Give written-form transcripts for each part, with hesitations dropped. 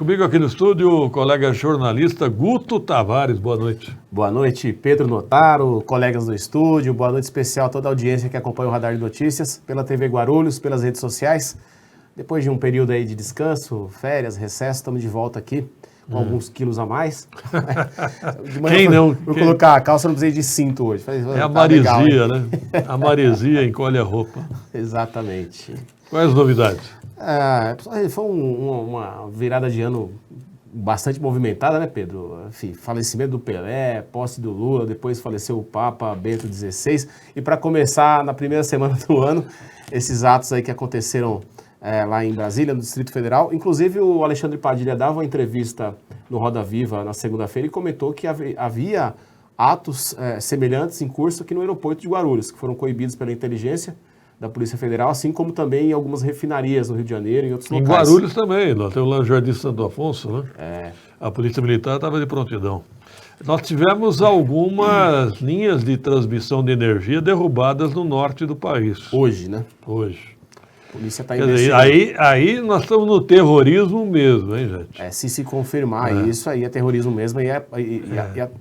Comigo aqui no estúdio, o colega jornalista Guto Tavares. Boa noite. Boa noite, Pedro Notaro, colegas do estúdio. Boa noite especial a toda a audiência que acompanha o Radar de Notícias pela TV Guarulhos, pelas redes sociais. Depois de um período aí de descanso, férias, recesso, estamos de volta aqui com alguns quilos a mais. De manhã, Quem não? Vou colocar a calça, não precisei de cinto hoje. É a maresia, né? A maresia encolhe a roupa. Exatamente. Quais as novidades? Foi uma virada de ano bastante movimentada, né, Pedro? Enfim, falecimento do Pelé, posse do Lula, depois faleceu o Papa Bento XVI. E para começar, na primeira semana do ano, esses atos aí que aconteceram lá em Brasília, no Distrito Federal. Inclusive, o Alexandre Padilha dava uma entrevista no Roda Viva na segunda-feira e comentou que havia atos semelhantes em curso aqui no aeroporto de Guarulhos, que foram coibidos pela inteligência da Polícia Federal, assim como também em algumas refinarias no Rio de Janeiro e em outros locais. Em Guarulhos também, nós temos lá no Jardim Santo Afonso, né? A Polícia Militar estava de prontidão. Nós tivemos algumas linhas de transmissão de energia derrubadas no norte do país. Hoje, né? Hoje. A polícia está investigando. Aí nós estamos no terrorismo mesmo, hein, gente? Se confirmar isso, aí é terrorismo mesmo.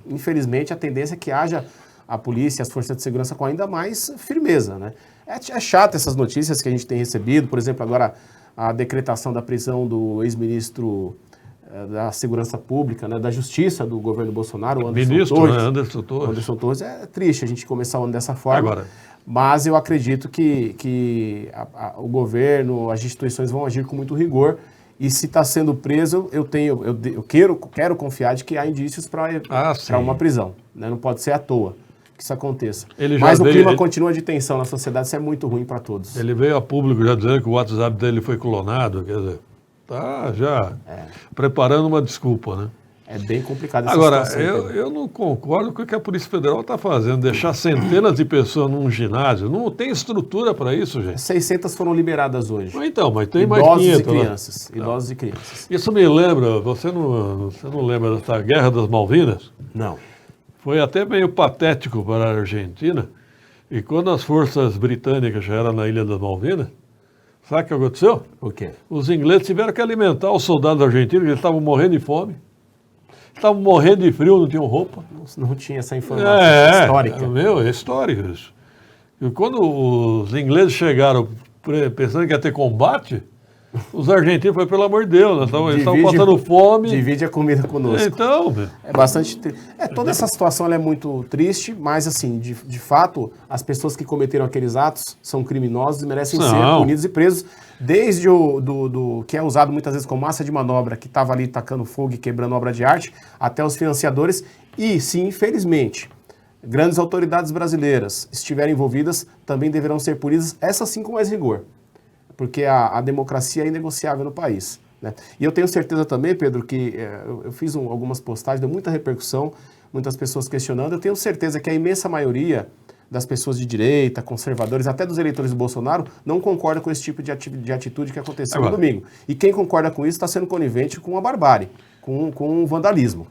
Infelizmente, a tendência é que haja a polícia e as forças de segurança com ainda mais firmeza, né? É chato essas notícias que a gente tem recebido, por exemplo, agora a decretação da prisão do ex-ministro da Segurança Pública, né, da Justiça do governo Bolsonaro, Anderson Torres. Anderson Torres. É triste a gente começar o ano dessa forma, mas eu acredito que o governo, as instituições vão agir com muito rigor. E se está sendo preso, eu quero confiar de que há indícios para uma prisão, né? Não pode ser à toa que isso aconteça. Mas o clima continua de tensão na sociedade, isso é muito ruim para todos. Ele veio a público já dizendo que o WhatsApp dele foi clonado, quer dizer, tá já preparando uma desculpa, né? É bem complicado essa situação. Agora, eu não concordo com o que a Polícia Federal está fazendo, deixar centenas de pessoas num ginásio. Não tem estrutura para isso, gente. 600 foram liberadas hoje. Então, mas tem mais 500. Idosos e crianças. Isso me lembra, você não lembra dessa Guerra das Malvinas? Não. Foi até meio patético para a Argentina. E quando as forças britânicas chegaram na Ilha das Malvinas, sabe o que aconteceu? O quê? Os ingleses tiveram que alimentar os soldados argentinos, eles estavam morrendo de fome. Estavam morrendo de frio, não tinham roupa. Não tinha essa informação histórica. É histórico isso. E quando os ingleses chegaram pensando que ia ter combate, os argentinos falaram, pelo amor de Deus, nós estamos passando fome. Divide a comida conosco. Então, é bastante toda essa situação ela é muito triste, mas assim, de fato, as pessoas que cometeram aqueles atos são criminosos e merecem ser punidos e presos, desde o que é usado muitas vezes como massa de manobra, que estava ali tacando fogo e quebrando obra de arte, até os financiadores. E, sim, infelizmente, grandes autoridades brasileiras estiverem envolvidas, também deverão ser punidas, essas sim com mais rigor. Porque a democracia é inegociável no país, né? E eu tenho certeza também, Pedro, que eu fiz algumas postagens, deu muita repercussão, muitas pessoas questionando. Eu tenho certeza que a imensa maioria das pessoas de direita, conservadores, até dos eleitores do Bolsonaro, não concorda com esse tipo de atitude que aconteceu no domingo. E quem concorda com isso está sendo conivente com a barbárie, com o vandalismo.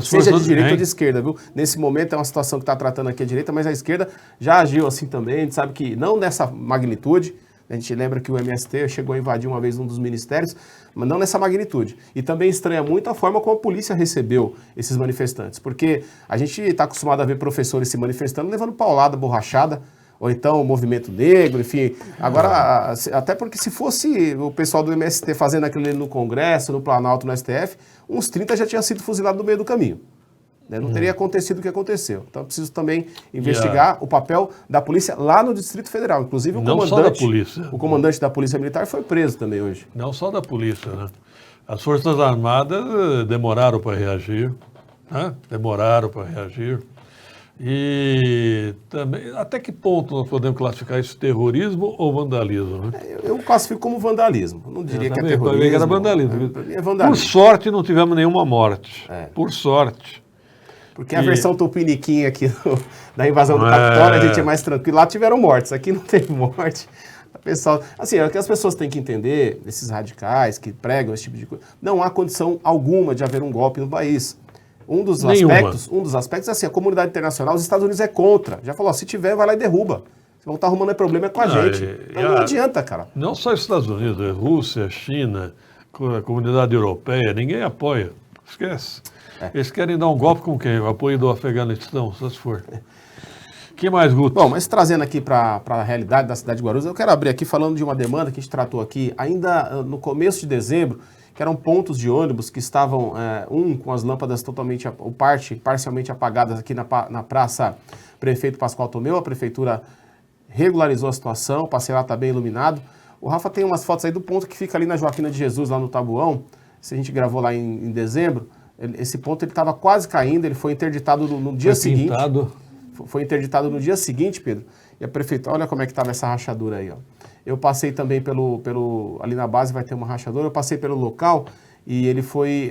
Seja de direita ou de esquerda, viu? Nesse momento é uma situação que está tratando aqui a direita, mas a esquerda já agiu assim também. A gente sabe que não nessa magnitude. A gente lembra que o MST chegou a invadir uma vez um dos ministérios, mas não nessa magnitude. E também estranha muito a forma como a polícia recebeu esses manifestantes, porque a gente está acostumado a ver professores se manifestando, levando paulada, borrachada, ou então o movimento negro, enfim. Agora, até porque se fosse o pessoal do MST fazendo aquilo ali no Congresso, no Planalto, no STF, uns 30 já tinham sido fuzilados no meio do caminho. Não teria acontecido o que aconteceu. Então, preciso também investigar o papel da polícia lá no Distrito Federal. Inclusive, o comandante da Polícia Militar foi preso também hoje. Não só da polícia, né? As Forças Armadas demoraram para reagir, né? E também, até que ponto nós podemos classificar isso terrorismo ou vandalismo, né? Eu classifico como vandalismo. Não diria que é terrorismo. Era vandalismo. É vandalismo. Por sorte, não tivemos nenhuma morte. Por sorte. Porque a versão tupiniquim aqui da invasão do Capitólio, a gente é mais tranquilo. Lá tiveram mortes, aqui não teve morte. Pessoal, assim, é o que as pessoas têm que entender, esses radicais que pregam esse tipo de coisa, não há condição alguma de haver um golpe no país. Um dos aspectos é assim, a comunidade internacional, os Estados Unidos é contra. Já falou, se tiver, vai lá e derruba. Se vão estar arrumando problema com a gente. Então não adianta, cara. Não só os Estados Unidos, Rússia, China, com a comunidade europeia, ninguém apoia. Esquece. Eles querem dar um golpe com quem? O apoio do Afeganistão, só se for. Que mais, Guto? Bom, mas trazendo aqui para a realidade da cidade de Guarulhos, eu quero abrir aqui falando de uma demanda que a gente tratou aqui ainda no começo de dezembro, que eram pontos de ônibus que estavam, com as lâmpadas totalmente, ou parcialmente apagadas aqui na Praça Prefeito Pascoal Tomeu. A prefeitura regularizou a situação, o passeio lá está bem iluminado. O Rafa tem umas fotos aí do ponto que fica ali na Joaquina de Jesus, lá no Tabuão. Se a gente gravou lá em dezembro, esse ponto ele estava quase caindo, ele foi interditado no dia seguinte. Foi interditado no dia seguinte, Pedro, e a prefeitura, olha como é que estava essa rachadura aí, ó. Eu passei também ali na base vai ter uma rachadura, eu passei pelo local e ele foi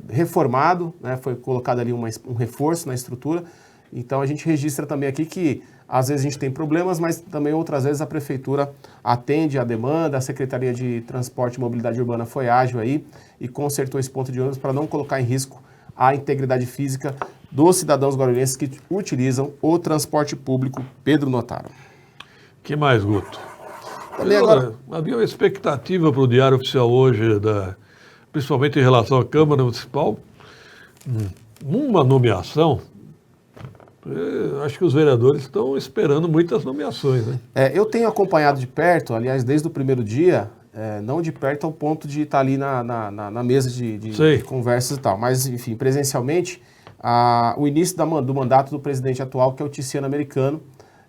reformado, né, foi colocado ali um reforço na estrutura. Então a gente registra também aqui que às vezes a gente tem problemas, mas também outras vezes a prefeitura atende a demanda, a Secretaria de Transporte e Mobilidade Urbana foi ágil aí e consertou esse ponto de ônibus para não colocar em risco a integridade física dos cidadãos guarulhenses que utilizam o transporte público. Pedro Notaro. Que mais, Guto? Também agora... Havia uma expectativa para o Diário Oficial hoje, principalmente em relação à Câmara Municipal, uma nomeação. Acho que os vereadores estão esperando muitas nomeações, né? Eu tenho acompanhado de perto, aliás, desde o primeiro dia, não de perto ao ponto de estar ali na mesa de conversas e tal, mas, enfim, presencialmente, o início do mandato do presidente atual, que é o Tiziano Americano,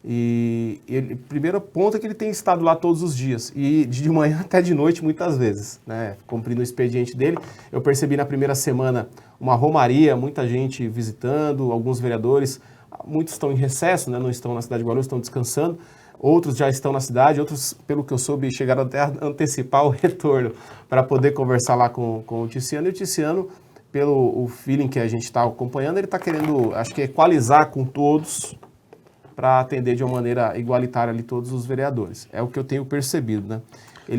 e ele, primeiro ponto é que ele tem estado lá todos os dias, e de manhã até de noite muitas vezes, né, cumprindo o expediente dele. Eu percebi na primeira semana uma romaria, muita gente visitando, alguns vereadores, muitos estão em recesso, né, não estão na cidade de Guarulhos, estão descansando, outros já estão na cidade, outros, pelo que eu soube, chegaram até a antecipar o retorno para poder conversar lá com o Tiziano, e o Tiziano, pelo feeling que a gente está acompanhando, ele está querendo, acho que equalizar com todos, para atender de uma maneira igualitária ali todos os vereadores. É o que eu tenho percebido, né?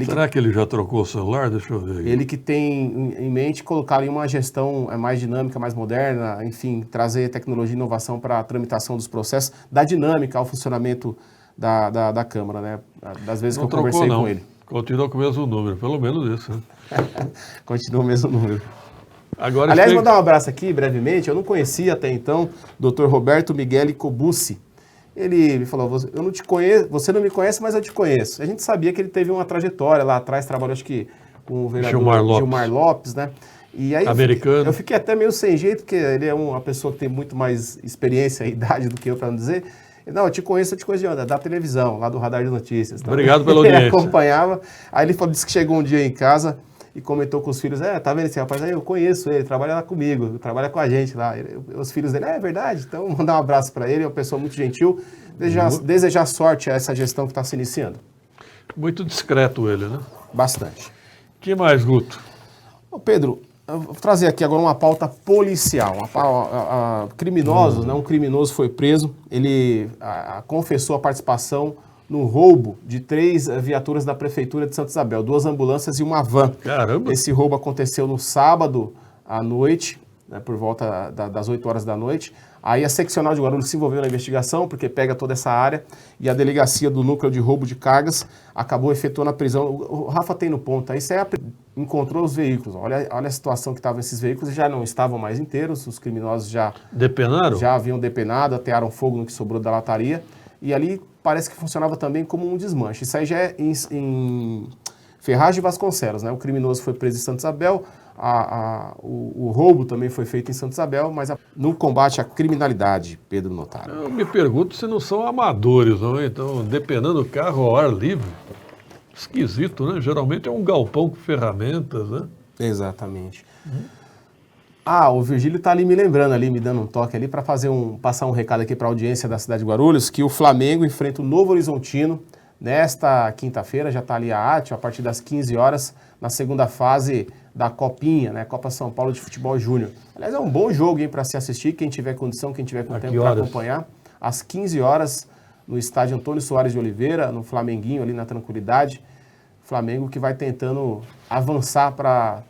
Será que ele já trocou o celular? Deixa eu ver. Ele que tem em mente colocar ali uma gestão mais dinâmica, mais moderna, enfim, trazer tecnologia e inovação para a tramitação dos processos, dar dinâmica ao funcionamento da Câmara, né? Das vezes não que eu conversei com ele. Continua com o mesmo número, pelo menos isso. Né? Continua o mesmo número. Agora, aliás, vou dar um abraço aqui, brevemente. Eu não conhecia até então o Dr. Roberto Miguel Cobucci. Ele me falou, eu não te conheço, você não me conhece, mas eu te conheço. A gente sabia que ele teve uma trajetória lá atrás, trabalhou acho que com o vereador Gilmar Lopes, né? E aí americano. Eu fiquei até meio sem jeito, porque ele é uma pessoa que tem muito mais experiência e idade do que eu, para não dizer. Não, eu te conheço de onde? Da televisão, lá do Radar de Notícias. Então, obrigado pela audiência. Ele acompanhava. Aí ele disse que chegou um dia em casa e comentou com os filhos, tá vendo esse rapaz aí? Eu conheço ele, trabalha lá comigo, trabalha com a gente lá. Os filhos dele, é verdade? Então, mandar um abraço para ele, é uma pessoa muito gentil. Desejar sorte a essa gestão que está se iniciando. Muito discreto ele, né? Bastante. Que mais, Guto? Ô Pedro, eu vou trazer aqui agora uma pauta policial. Criminosos, né? Um criminoso foi preso, ele confessou a participação no roubo de 3 viaturas da Prefeitura de Santa Isabel, 2 ambulâncias e uma van. Caramba! Esse roubo aconteceu no sábado à noite, né, por volta das 8 horas da noite. Aí a seccional de Guarulhos se envolveu na investigação, porque pega toda essa área, e a delegacia do núcleo de roubo de cargas acabou efetuando a prisão. O Rafa tem no ponto aí, encontrou os veículos. Olha a situação que estavam esses veículos, já não estavam mais inteiros, os criminosos já haviam depenado, atearam fogo no que sobrou da lataria, e ali parece que funcionava também como um desmanche. Isso aí já é em Ferraz de Vasconcelos, né? O criminoso foi preso em Santa Isabel, o roubo também foi feito em Santa Isabel, mas no combate à criminalidade, Pedro Notaro. Eu me pergunto se não são amadores, não? Então, depenando do carro ao ar livre, esquisito, né? Geralmente é um galpão com ferramentas, né? Exatamente. O Virgílio está ali me lembrando, me dando um toque ali para passar um recado aqui para a audiência da cidade de Guarulhos, que o Flamengo enfrenta o Novo Horizontino nesta quinta-feira, já está ali a partir das 15 horas, na segunda fase da Copinha, né? Copa São Paulo de Futebol Júnior. Aliás, é um bom jogo para se assistir, quem tiver condição, quem tiver com tempo para acompanhar. Às 15 horas, no estádio Antônio Soares de Oliveira, no Flamenguinho, ali na Tranquilidade. Flamengo que vai tentando avançar para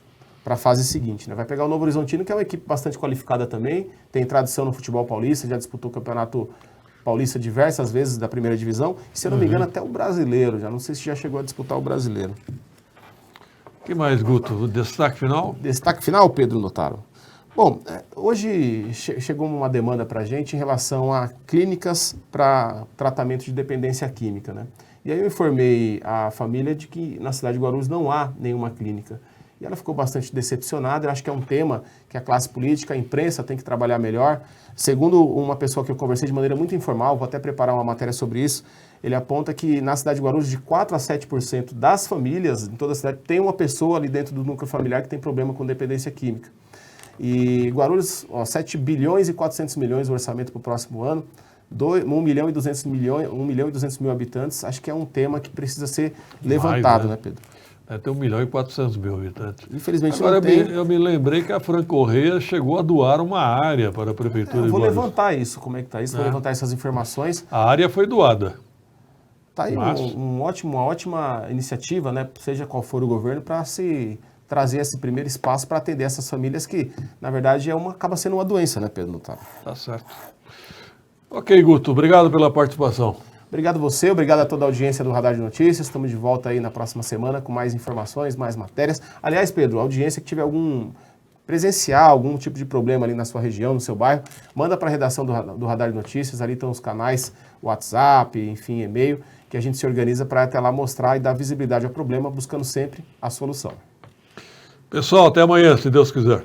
a fase seguinte, né? Vai pegar o Novo Horizontino, que é uma equipe bastante qualificada também, tem tradição no futebol paulista, já disputou o Campeonato Paulista diversas vezes da primeira divisão, e se eu não me engano até o brasileiro, já não sei se já chegou a disputar o brasileiro. O que mais, Guto? O destaque final? Destaque final, Pedro Notaro. Bom, hoje chegou uma demanda para a gente em relação a clínicas para tratamento de dependência química, né? E aí eu informei a família de que na cidade de Guarulhos não há nenhuma clínica. E ela ficou bastante decepcionada. Eu acho que é um tema que a classe política, a imprensa tem que trabalhar melhor. Segundo uma pessoa que eu conversei de maneira muito informal, vou até preparar uma matéria sobre isso, ele aponta que na cidade de Guarulhos, de 4 a 7% das famílias em toda a cidade tem uma pessoa ali dentro do núcleo familiar que tem problema com dependência química. E Guarulhos, 7 bilhões e 400 milhões o orçamento para o próximo ano, 1 milhão e 200 mil habitantes, acho que é um tema que precisa ser levantado, né, Pedro? Tem 1 milhão e 400 mil habitantes. Infelizmente agora, não tem. Eu me lembrei que a Fran Correia chegou a doar uma área para a Prefeitura de Guarulhos. Eu vou levantar isso, como é que está isso, vou levantar essas informações. A área foi doada. Está aí uma ótima iniciativa, né, seja qual for o governo, para se trazer esse primeiro espaço para atender essas famílias que, na verdade, acaba sendo uma doença, né, Pedro Notaro? Tá certo. Ok, Guto, obrigado pela participação. Obrigado você, obrigado a toda a audiência do Radar de Notícias. Estamos de volta aí na próxima semana com mais informações, mais matérias. Aliás, Pedro, a audiência que tiver algum tipo de problema ali na sua região, no seu bairro, manda para a redação do Radar de Notícias, ali estão os canais WhatsApp, enfim, e-mail, que a gente se organiza para até lá mostrar e dar visibilidade ao problema, buscando sempre a solução. Pessoal, até amanhã, se Deus quiser.